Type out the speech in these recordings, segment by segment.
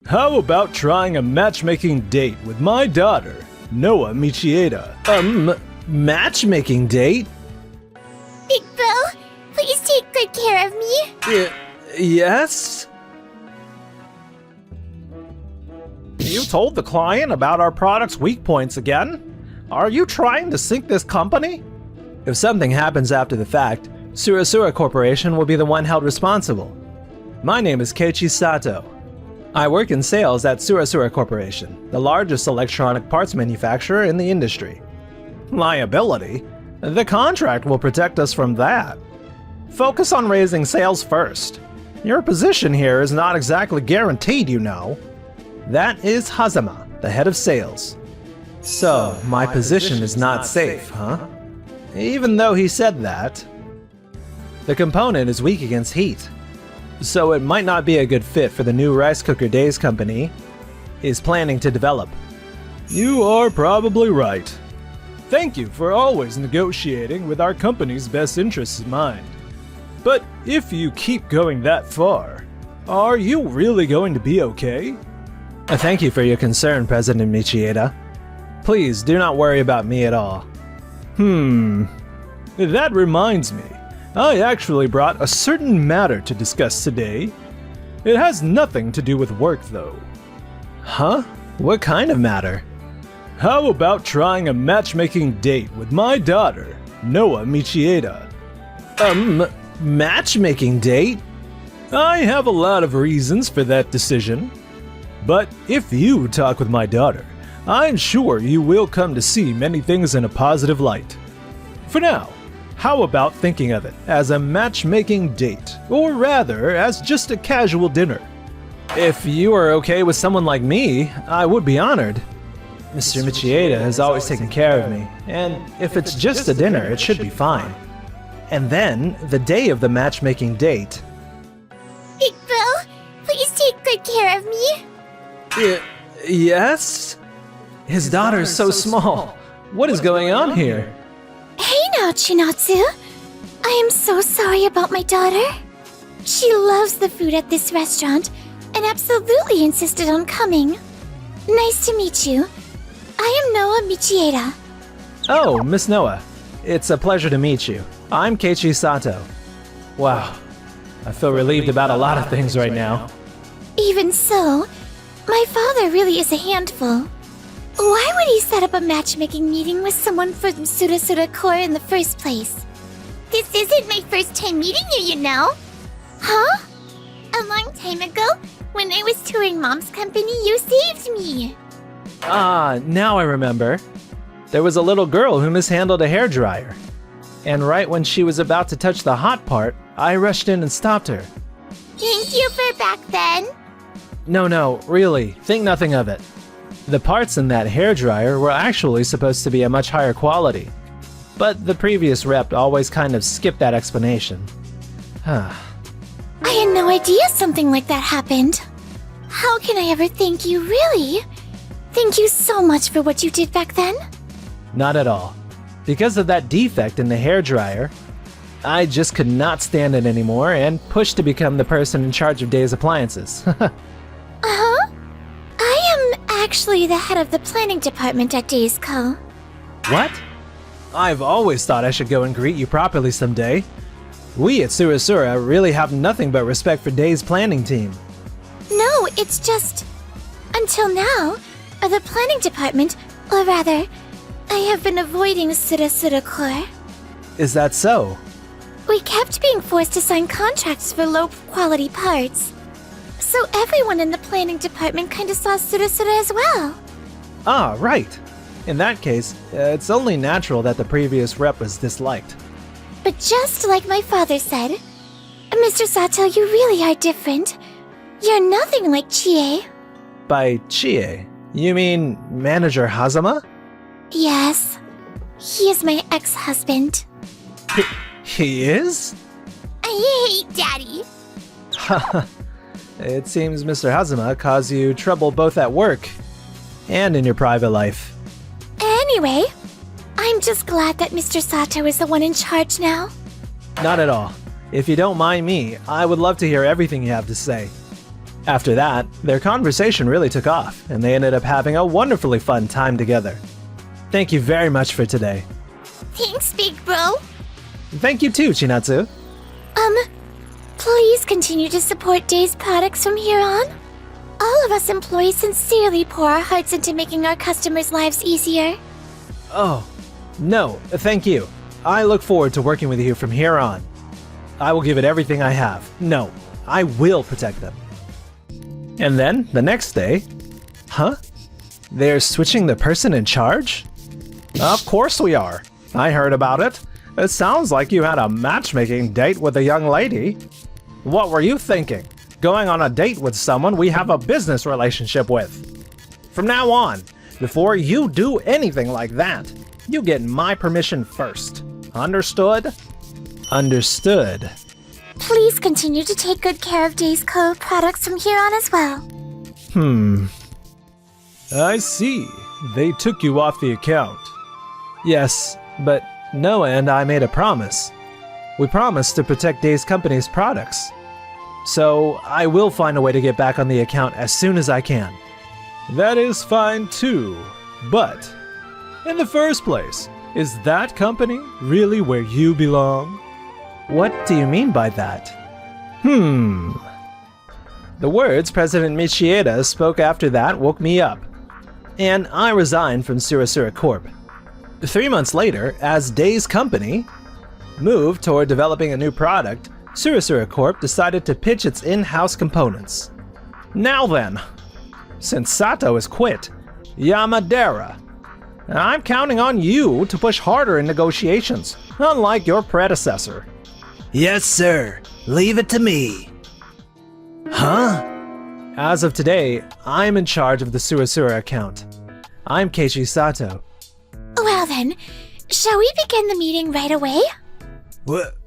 How about trying a matchmaking date with my daughter, Noah Michieda? Matchmaking date? Big Bro, please take good care of me. Yes? You told the client about our product's weak points again? Are you trying to sink this company? If something happens after the fact, Surasura Corporation will be the one held responsible. My name is Keiichi Sato. I work in sales at Surasura Corporation, the largest electronic parts manufacturer in the industry. Liability? The contract will protect us from that. Focus on raising sales first. Your position here is not exactly guaranteed, you know. That is Hazama, the head of sales. So, my position is not safe, huh? Even though he said that. The component is weak against heat, so it might not be a good fit for the new rice cooker Days company is planning to develop. You are probably right. Thank you for always negotiating with our company's best interests in mind. But if you keep going that far, are you really going to be okay? Thank you for your concern, President Michieda. Please do not worry about me at all. That reminds me. I actually brought a certain matter to discuss today. It has nothing to do with work, though. Huh? What kind of matter? How about trying a matchmaking date with my daughter, Noah Michieda? Matchmaking date? I have a lot of reasons for that decision. But if you talk with my daughter, I'm sure you will come to see many things in a positive light. For now, how about thinking of it as a matchmaking date, or rather, as just a casual dinner? If you are okay with someone like me, I would be honored. Mr. Michieda has always taken care of me, and if it's just a dinner, it should be fine. And then, the day of the matchmaking date. Big Bro, please take good care of me. Yes? His daughter is so small. What is going on here? Hey now, Chinatsu. I am so sorry about my daughter. She loves the food at this restaurant and absolutely insisted on coming. Nice to meet you. I am Noah Michieda. Oh, Miss Noah. It's a pleasure to meet you. I'm Keiichi Sato. Wow. I feel relieved about a lot of things right now. Even so, my father really is a handful. Why would he set up a matchmaking meeting with someone from Surasura Corps in the first place? This isn't my first time meeting you, you know. Huh? A long time ago, when I was touring Mom's company, you saved me. Ah, now I remember. There was a little girl who mishandled a hairdryer. And right when she was about to touch the hot part, I rushed in and stopped her. Thank you for back then. No, really, think nothing of it. The parts in that hairdryer were actually supposed to be a much higher quality. But the previous rep always kind of skipped that explanation. I had no idea something like that happened. How can I ever thank you, really? Thank you so much for what you did back then. Not at all. Because of that defect in the hairdryer, I just could not stand it anymore and pushed to become the person in charge of Days appliances. I am actually the head of the planning department at Days Co. What? I've always thought I should go and greet you properly someday. We at Surasura really have nothing but respect for Days' planning team. No, it's just... Until now, the planning department, or rather, I have been avoiding Surasura Corps. Is that so? We kept being forced to sign contracts for low-quality parts. So everyone in the planning department kinda saw Surasura as well. Ah, right. In that case, it's only natural that the previous rep was disliked. But just like my father said, Mr. Sato, you really are different. You're nothing like Chie. By Chie, you mean Manager Hazama? Yes. He is my ex-husband. He is? I hate Daddy. Haha. It seems Mr. Hazama caused you trouble both at work and in your private life. Anyway, I'm just glad that Mr. Sato is the one in charge now. Not at all. If you don't mind me, I would love to hear everything you have to say. After that, their conversation really took off, and they ended up having a wonderfully fun time together. Thank you very much for today. Thanks, big bro. Thank you too, Chinatsu. Please continue to support Day's products from here on. All of us employees sincerely pour our hearts into making our customers' lives easier. Oh, no, thank you. I look forward to working with you from here on. I will give it everything I have. No, I will protect them. And then, the next day... Huh? They're switching the person in charge? Of course we are. I heard about it. It sounds like you had a matchmaking date with a young lady. What were you thinking? Going on a date with someone we have a business relationship with. From now on, before you do anything like that, you get my permission first. Understood? Understood. Please continue to take good care of Day's products from here on as well. I see. They took you off the account. Yes, but Noah and I made a promise. We promised to protect Day's company's products. So I will find a way to get back on the account as soon as I can. That is fine too, but in the first place, is that company really where you belong? What do you mean by that? The words President Michieda spoke after that woke me up, and I resigned from Surasura Corp. 3 months later, as Day's company moved toward developing a new product, Surasura Corp decided to pitch its in-house components. Now then, since Sato has quit, Yamadera, I'm counting on you to push harder in negotiations, unlike your predecessor. Yes, sir. Leave it to me. Huh? As of today, I'm in charge of the Surasura account. I'm Keiichi Sato. Well then, shall we begin the meeting right away?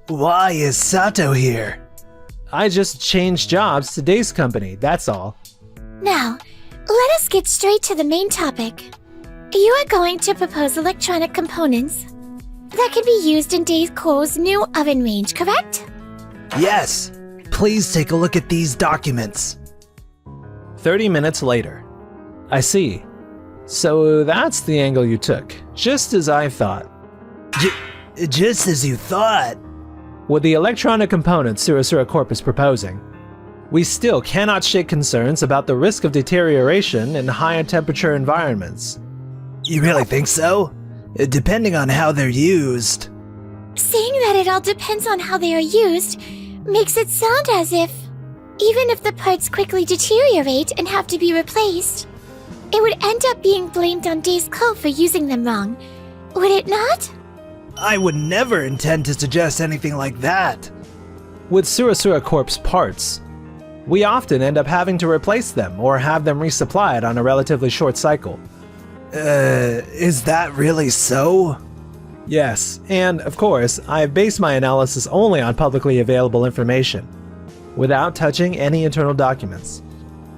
Why is Sato here? I just changed jobs to Day's company, that's all. Now, let us get straight to the main topic. You are going to propose electronic components that can be used in Day's Co's new oven range, correct? Yes. Please take a look at these documents. 30 minutes later. I see. So that's the angle you took, just as I thought. Just as you thought. With the electronic components Surasura Corp is proposing, we still cannot shake concerns about the risk of deterioration in higher temperature environments. You really think so? Depending on how they're used. Saying that it all depends on how they are used makes it sound as if, even if the parts quickly deteriorate and have to be replaced, it would end up being blamed on Day's Co for using them wrong, would it not? I would never intend to suggest anything like that. With Surasura Corp's parts, we often end up having to replace them or have them resupplied on a relatively short cycle. Is that really so? Yes, and of course, I've based my analysis only on publicly available information, without touching any internal documents.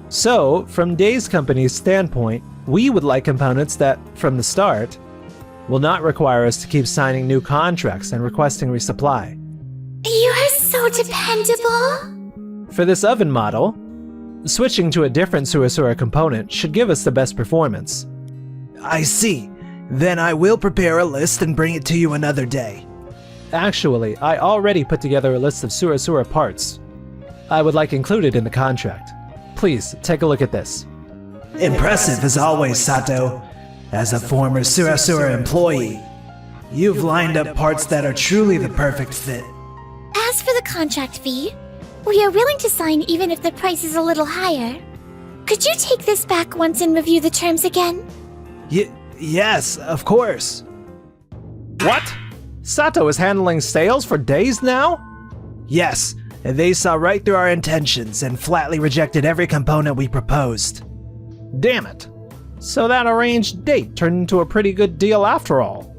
So, from Day's company's standpoint, we would like components that, from the start, will not require us to keep signing new contracts and requesting resupply. You are so dependable. For this oven model, switching to a different Surasura component should give us the best performance. I see. Then I will prepare a list and bring it to you another day. Actually, I already put together a list of Surasura parts. I would like included in the contract. Please, take a look at this. Impressive as always, Sato. As a former Surasura employee, you've lined up parts that are truly the perfect fit. As for the contract fee, we are willing to sign even if the price is a little higher. Could you take this back once and review the terms again? Yes, of course. What? Sato is handling sales for Days now? Yes, and they saw right through our intentions and flatly rejected every component we proposed. Damn it. So that arranged date turned into a pretty good deal after all.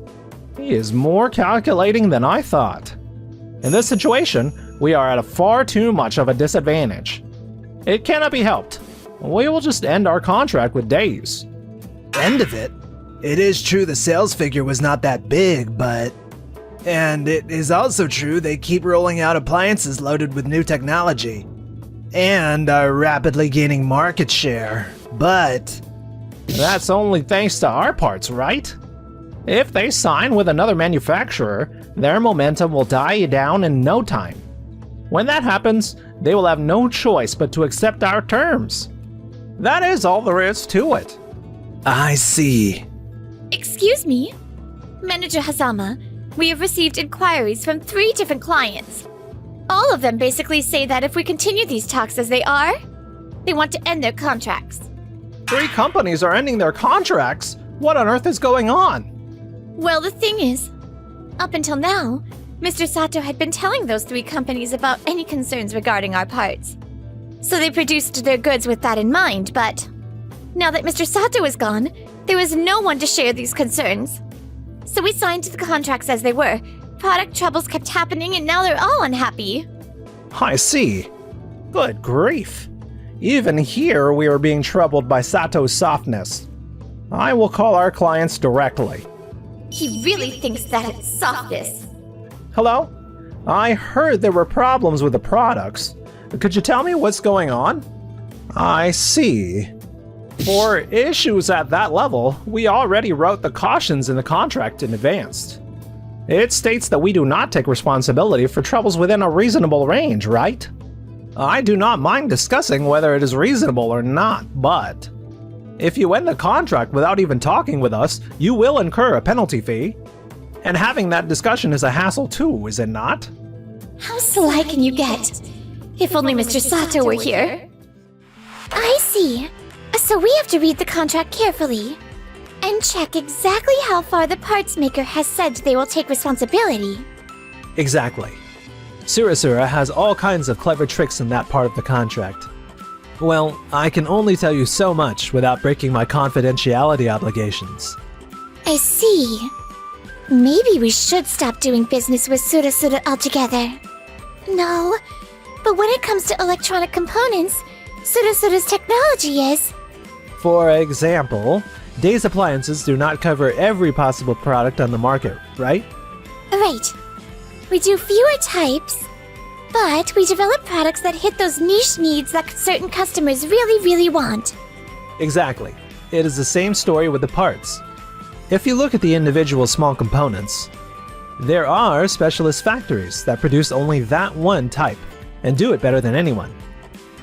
He is more calculating than I thought. In this situation, we are at a far too much of a disadvantage. It cannot be helped. We will just end our contract with Days. End of it? It is true the sales figure was not that big, but... And it is also true they keep rolling out appliances loaded with new technology. and are rapidly gaining market share. But That's only thanks to our parts, right? If they sign with another manufacturer, their momentum will die down in no time. When that happens, they will have no choice but to accept our terms. That is all there is to it. I see. Excuse me? Manager Hazama, we have received inquiries from 3 different clients. All of them basically say that if we continue these talks as they are, they want to end their contracts. 3 companies are ending their contracts? What on earth is going on? Well, the thing is, up until now, Mr. Sato had been telling those 3 companies about any concerns regarding our parts. So they produced their goods with that in mind, but now that Mr. Sato is gone, there is no one to share these concerns. So we signed the contracts as they were. Product troubles kept happening and now they're all unhappy. I see. Good grief. Even here we are being troubled by Sato's softness. I will call our clients directly. He really thinks that it's softness. Hello? I heard there were problems with the products. Could you tell me what's going on? I see. For issues at that level, we already wrote the cautions in the contract in advance. It states that we do not take responsibility for troubles within a reasonable range, right? I do not mind discussing whether it is reasonable or not, but if you end the contract without even talking with us, you will incur a penalty fee. And having that discussion is a hassle too, is it not? How sly can you get? If only Mr. Sato were here. I see. So we have to read the contract carefully and check exactly how far the parts maker has said they will take responsibility. Exactly. Surasura has all kinds of clever tricks in that part of the contract. Well, I can only tell you so much without breaking my confidentiality obligations. I see. Maybe we should stop doing business with Surasura altogether. No, but when it comes to electronic components, Surasura's technology is... For example, Day's appliances do not cover every possible product on the market, right? Right. We do fewer types, but we develop products that hit those niche needs that certain customers really want. Exactly. It is the same story with the parts. If you look at the individual small components, there are specialist factories that produce only that one type and do it better than anyone.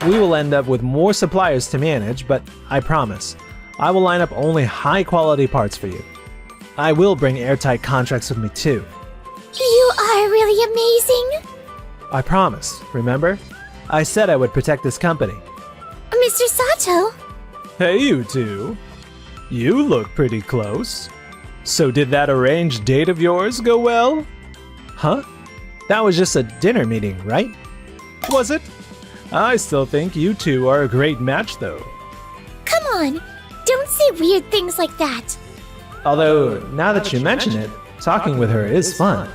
We will end up with more suppliers to manage, but I promise, I will line up only high-quality parts for you. I will bring airtight contracts with me too. You are really amazing! I promised, remember? I said I would protect this company. Mr. Sato? Hey, you two. You look pretty close. So did that arranged date of yours go well? Huh? That was just a dinner meeting, right? Was it? I still think you two are a great match, though. Come on, don't say weird things like that. Although, now that you mention it, talking with her is fun.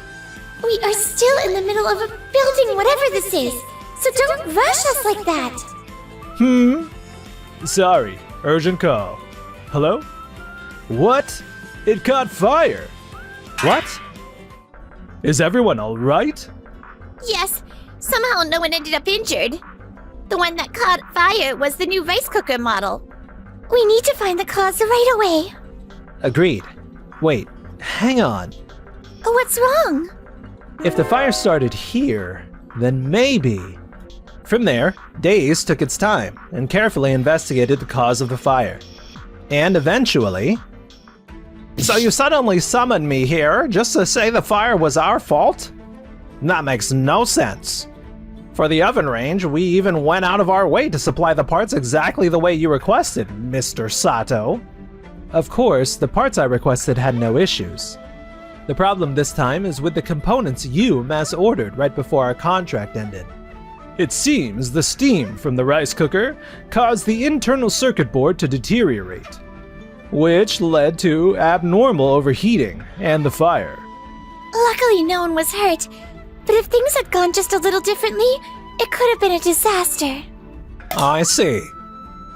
We are still in the middle of building whatever this is, so don't rush us like that. Sorry, urgent call. Hello? What? It caught fire! What? Is everyone alright? Yes, somehow no one ended up injured. The one that caught fire was the new rice cooker model. We need to find the cause right away. Agreed. Wait, hang on. What's wrong? If the fire started here, then maybe... From there, Days took its time and carefully investigated the cause of the fire. And eventually... So you suddenly summoned me here just to say the fire was our fault? That makes no sense. For the oven range, we even went out of our way to supply the parts exactly the way you requested, Mr. Sato. Of course, the parts I requested had no issues. The problem this time is with the components you mass-ordered right before our contract ended. It seems the steam from the rice cooker caused the internal circuit board to deteriorate, which led to abnormal overheating and the fire. Luckily no one was hurt, but if things had gone just a little differently, it could have been a disaster. I see.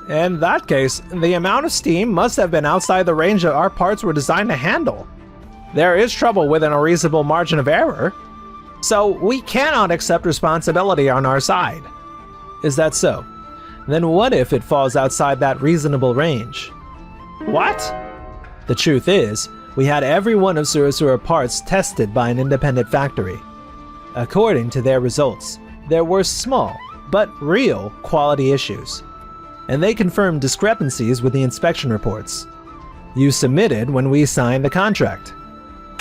In that case, the amount of steam must have been outside the range that our parts were designed to handle. There is trouble within a reasonable margin of error, so we cannot accept responsibility on our side. Is that so? Then what if it falls outside that reasonable range? What? The truth is, we had every one of Surasura parts tested by an independent factory. According to their results, there were small, but real, quality issues. And they confirmed discrepancies with the inspection reports. You submitted when we signed the contract.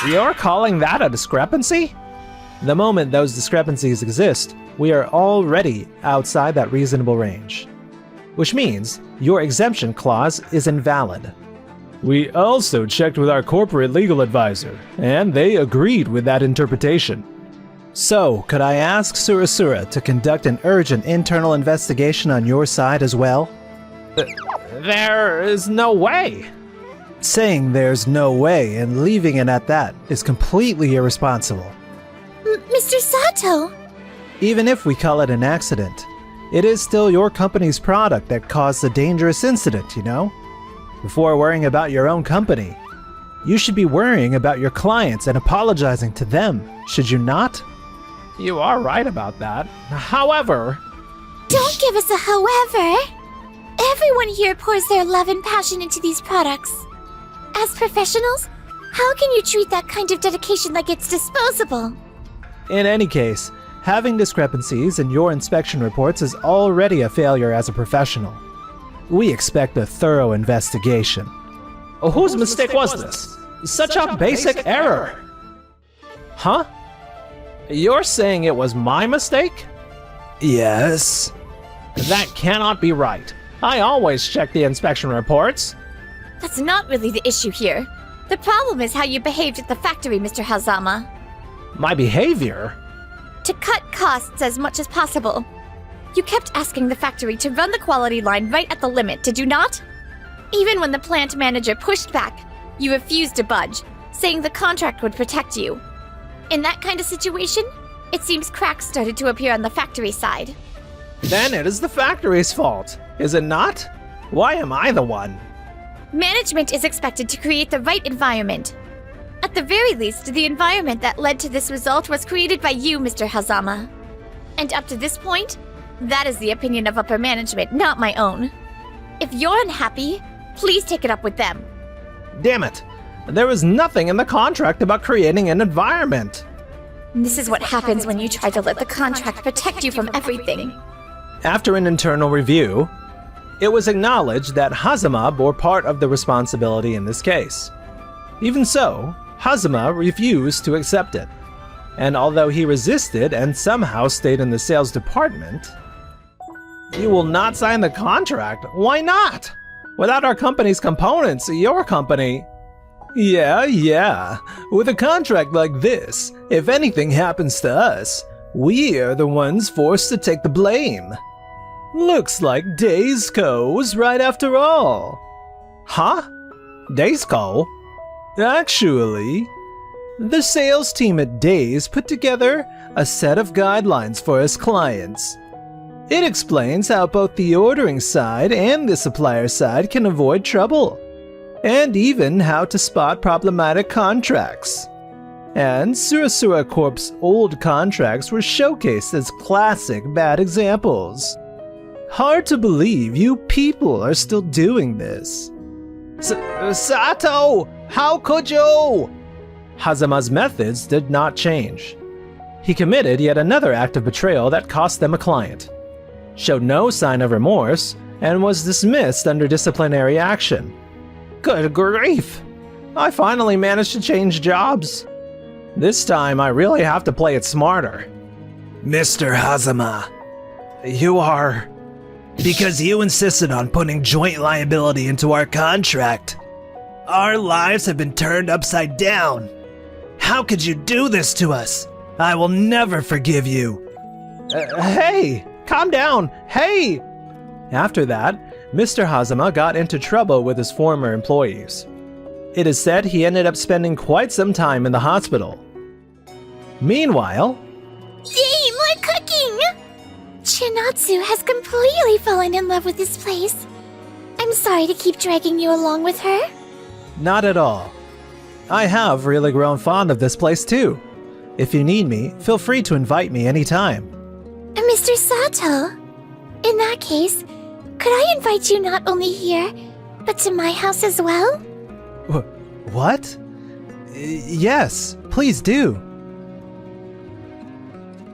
You're calling that a discrepancy? The moment those discrepancies exist, we are already outside that reasonable range. Which means your exemption clause is invalid. We also checked with our corporate legal advisor, and they agreed with that interpretation. So, could I ask Surasura to conduct an urgent internal investigation on your side as well? There is no way. Saying there's no way and leaving it at that is completely irresponsible. Mr. Sato! Even if we call it an accident, it is still your company's product that caused the dangerous incident, you know? Before worrying about your own company, you should be worrying about your clients and apologizing to them, should you not? You are right about that. However... Don't give us a however! Everyone here pours their love and passion into these products. As professionals, how can you treat that kind of dedication like it's disposable? In any case, having discrepancies in your inspection reports is already a failure as a professional. We expect a thorough investigation. Whose mistake was this? Such a basic error. Huh? You're saying it was my mistake? Yes. That cannot be right. I always check the inspection reports. That's not really the issue here. The problem is how you behaved at the factory, Mr. Hazama. My behavior? To cut costs as much as possible. You kept asking the factory to run the quality line right at the limit, did you not? Even when the plant manager pushed back, you refused to budge, saying the contract would protect you. In that kind of situation, it seems cracks started to appear on the factory side. Then it is the factory's fault, is it not? Why am I the one? Management is expected to create the right environment. At the very least, the environment that led to this result was created by you, Mr. Hazama. And up to this point, that is the opinion of upper management, not my own. If you're unhappy, please take it up with them. Damn it! There was nothing in the contract about creating an environment. This is what happens when you try to let the contract protect you from everything. After an internal review, it was acknowledged that Hazama bore part of the responsibility in this case. Even so, Hazama refused to accept it. And although he resisted and somehow stayed in the sales department... You will not sign the contract? Why not? Without our company's components, your company... Yeah. With a contract like this, if anything happens to us, we are the ones forced to take the blame. Looks like Daisco was right after all. Huh? Daisco? Actually, the sales team at Days put together a set of guidelines for us clients. It explains how both the ordering side and the supplier side can avoid trouble, and even how to spot problematic contracts. And Surasura Corp's old contracts were showcased as classic bad examples. Hard to believe you people are still doing this. Sato! How could you? Hazama's methods did not change. He committed yet another act of betrayal that cost them a client, showed no sign of remorse, and was dismissed under disciplinary action. Good grief! I finally managed to change jobs. This time I really have to play it smarter. Mr. Hazama, you are... Because you insisted on putting joint liability into our contract. Our lives have been turned upside down. How could you do this to us? I will never forgive you. Hey! Calm down! Hey! After that, Mr. Hazama got into trouble with his former employees. It is said he ended up spending quite some time in the hospital. Meanwhile... Yay, more cooking! Chinatsu has completely fallen in love with this place. I'm sorry to keep dragging you along with her. Not at all. I have really grown fond of this place too. If you need me, feel free to invite me anytime. Mr. Sato, In that case, could I invite you not only here, but to my house as well? What? Yes, please do.